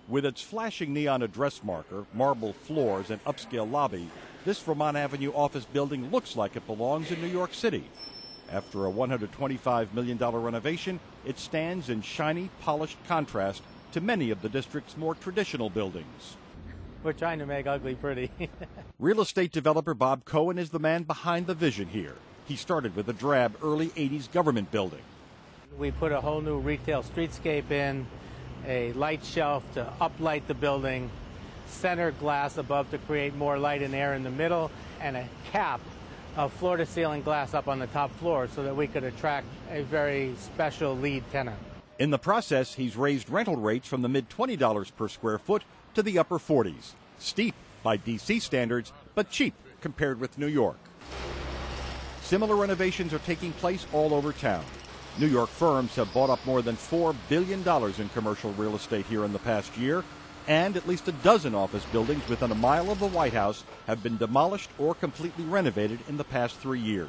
With its flashing neon address marker, marble floors, and upscale lobby, this Vermont Avenue office building looks like it belongs in New York City. After a $125 million renovation, it stands in shiny, polished contrast to many of the district's more traditional buildings. We're trying to make ugly pretty. Real estate developer Bob Cohen is the man behind the vision here. He started with a drab early 80s government building. We put a whole new retail streetscape in, a light shelf to uplight the building, center glass above to create more light and air in the middle, and a cap of floor-to-ceiling glass up on the top floor so that we could attract a very special lead tenant. In the process, he's raised rental rates from the mid-$20 per square foot to the upper 40s. Steep by D.C. standards, but cheap compared with New York. Similar renovations are taking place all over town. New York firms have bought up more than $4 billion in commercial real estate here in the past year, and at least a dozen office buildings within a mile of the White House have been demolished or completely renovated in the past 3 years.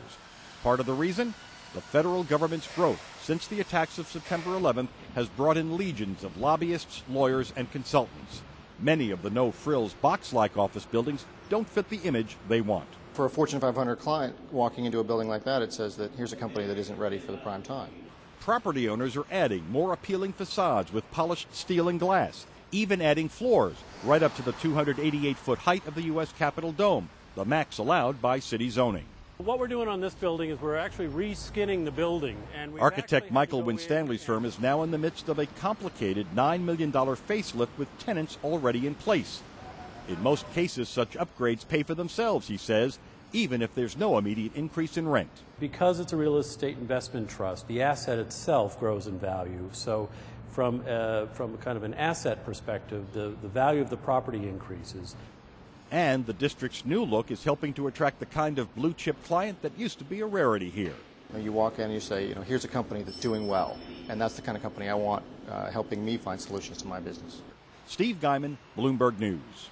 Part of the reason? The federal government's growth since the attacks of September 11th has brought in legions of lobbyists, lawyers, and consultants. Many of the no-frills box-like office buildings don't fit the image they want. For a Fortune 500 client walking into a building like that, it says that here's a company that isn't ready for the prime time. Property owners are adding more appealing facades with polished steel and glass, even adding floors right up to the 288-foot height of the U.S. Capitol Dome, the max allowed by city zoning. What we're doing on this building is we're actually reskinning the building. And architect Michael Winstanley's firm is now in the midst of a complicated $9 million facelift with tenants already in place. In most cases, such upgrades pay for themselves, he says, even if there's no immediate increase in rent. Because it's a real estate investment trust, the asset itself grows in value. So from kind of an asset perspective, the value of the property increases. And the district's new look is helping to attract the kind of blue-chip client that used to be a rarity here. You walk in and you say, here's a company that's doing well, and that's the kind of company I want helping me find solutions to my business. Steve Guyman, Bloomberg News.